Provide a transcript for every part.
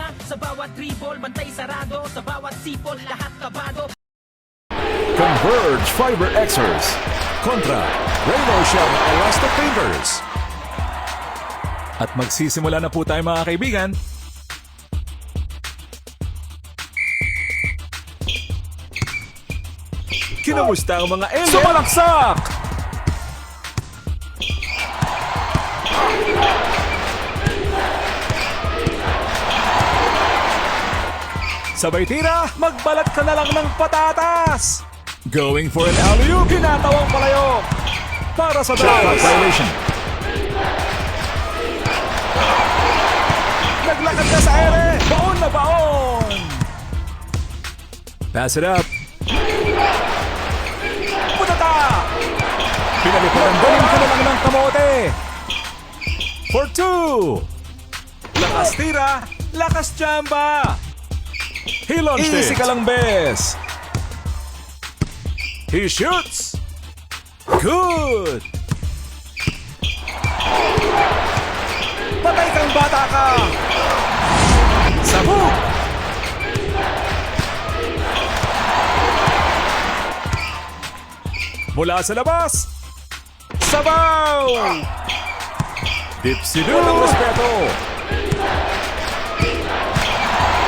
tira, sa bawat dribble, bantay sarado, sa bawat sipol, lahat kabado. Converge FiberXers kontra Rainbow Shell Elasto Painters. At magsisimula na po tayo mga kaibigan. Kinamusta ang mga alien? Sumalaksak! Sabay tira, magbalat ka na lang ng patatas! Going for an alley-oop, hinatawang palayo! Para sa dalas! Violation. Naglakad ka sa ere! Baon na baon! Pass it up! Putata! Pinalipan ka na lang ng kamote! For two! Lakas tira, lakas tsamba! He launched it. Easy ka lang, bes. He shoots. Good. Patay kang bata ka. Sabog. Mula sa labas. Sabaw. Dipsy-doo. Walang respeto.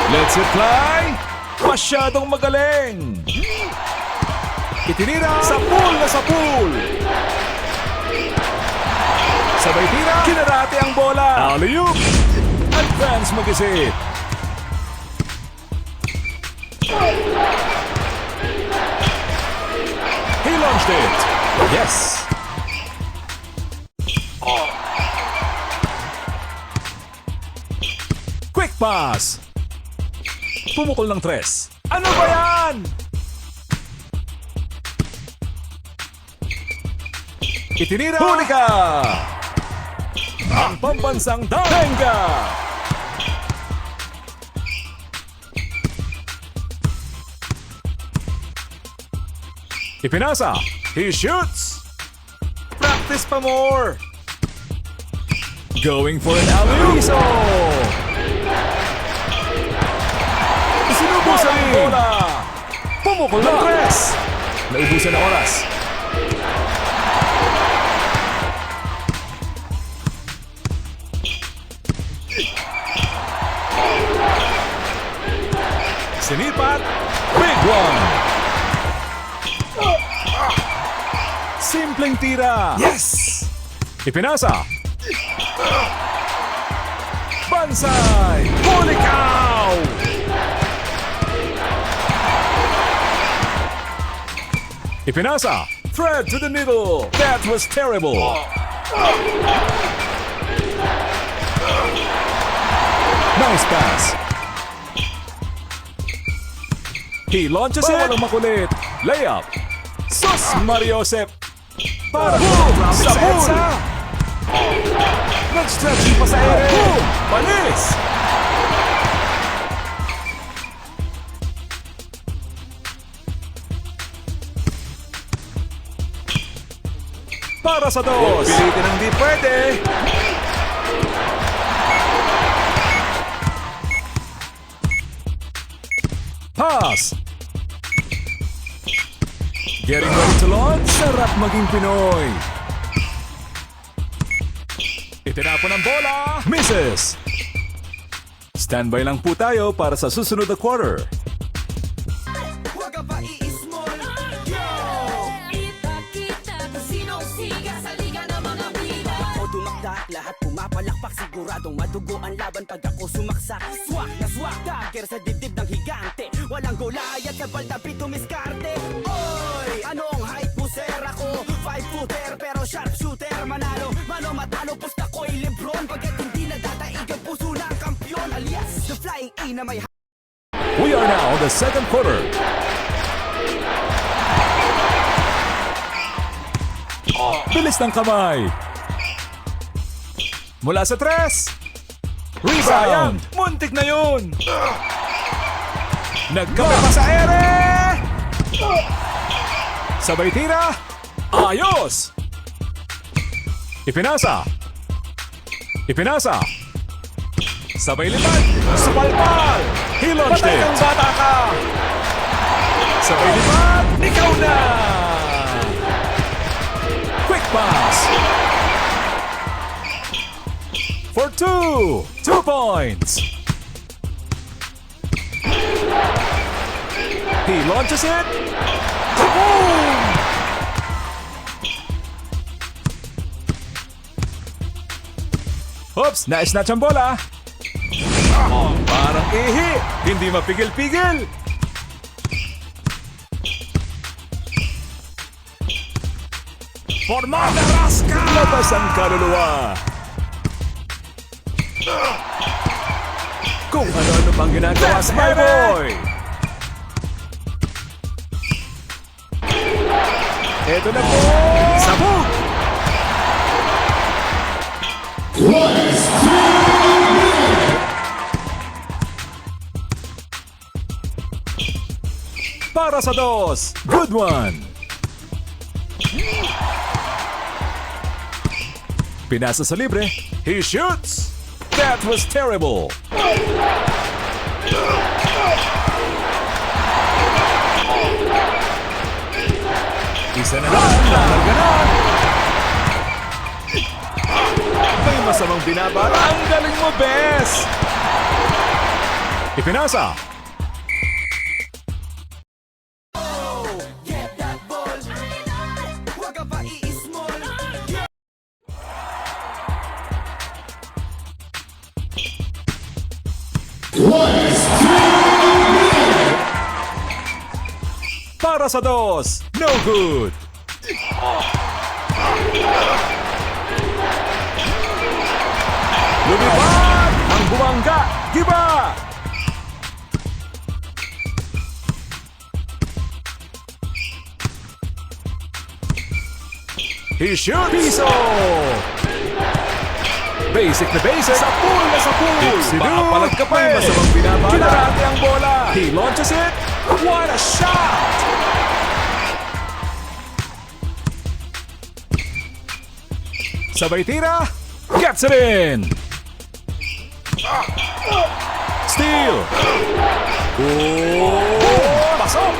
Let's it fly! Masyadong magaling! Itinira sa pool na sa pool! Sabay tira, kinarate ang bola! Alley-oop! Advance mag-isip! He launched it! Yes! Quick pass! Pumukol ng tres. Ano ba yan? Itinira. Huli ka! Ang pambansang Dahenga! Ipinasa. He shoots. Practice pa more. Going for an alley-oop. Sinubusan ang bola! Pumukol ng tres! Naubusan ang oras. Sinipat! Big one! Simpleng tira! Yes! Ipinasa! Bansay! Huli cow! Ipinasa! Thread to the middle! That was terrible! Nice pass! He launches it! Walang makulit! Layup! Sus! Mariosep! Para sa pool! Nag-stretching pa sa ere! Boom! Panis! Para sa dos. Pilitin ang di pwede. Pass. Getting ready to launch. Sarap maging Pinoy. Itinapon ang bola. Misses. Standby lang po tayo para sa susunod na quarter. Lahat pumapalakpak, siguradong madugo ang laban pag ako sumaksak. Swak na swak, dagger sa dibdib ng higante. Walang Goliath sa baldapi tumiskarte. Oy, anong height mo sir? Ako 5-footer pero sharpshooter. Manalo, mano matalo, pusta ko'y Lebron. Pagkat hindi nadadaig ang puso ng kampyon. Alias, the flying A na may... We are now in the second quarter. Bilis ng kamay. Mula sa tres. Rebound. Muntik na yun. Nagkape pa sa ere. Sabay tira. Ayos. Ipinasa. Ipinasa. Sabay lipad. Supalpal. He launched Patay it. kang bata ka! Sabay lipad. Ikaw na. Quick pass. For 2. 2 points. He launches it. Kaboom! Oops, na-snatch ang bola. Parang ihi. Hindi mapigil-pigil. Formada Rascal! Labas ang kaluluwa. Kung ano-ano pang ginagawa sa my boy. Ito na po. Sabog! Para sa 2. Good one. Pinasa sa libre. He shoots. That was terrible. Isa na lang. Ganon. May masamang binabala. Ang galing mo, Bes. Ipinasa. Get that ball! Huwag ka pa i-small! Para sa 2. No good. Lumipad ang bumangga. Giba. He shoots. Piso. Basic na basic. Sa pool na sa pool. Papalag ka pa eh. Masamang binabala. Kinarate ang bola. He launches it. What a shot! Sabay tira. Gets it in. Steal. Oh! Pasok!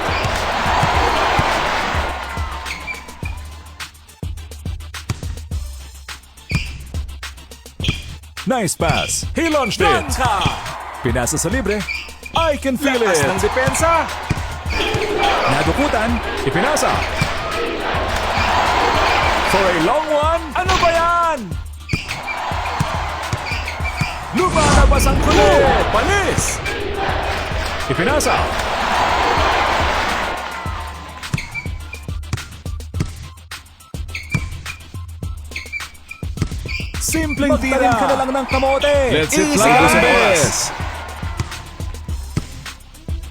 Nice pass. He launched it. Pinasa sa libre. I can feel it. Ng depensa. Nadukutan. Ipinasa. For a long one. Ano ba yan? Lumalabas ang kulit. Palis. Ipinasa. Simpleng tira. Magtalim ka na lang ng kamote. Let's hit flies.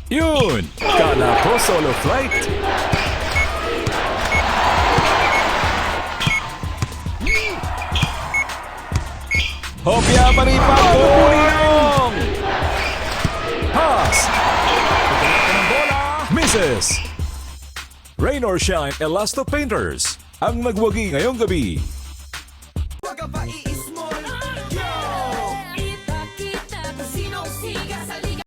Yun. Kala ko solo flight. Hopya panipa po. Pass. Pagkakas ng bola. Misses. Rain or shine, Elasto Painters. Ang nagwagi ngayong gabi.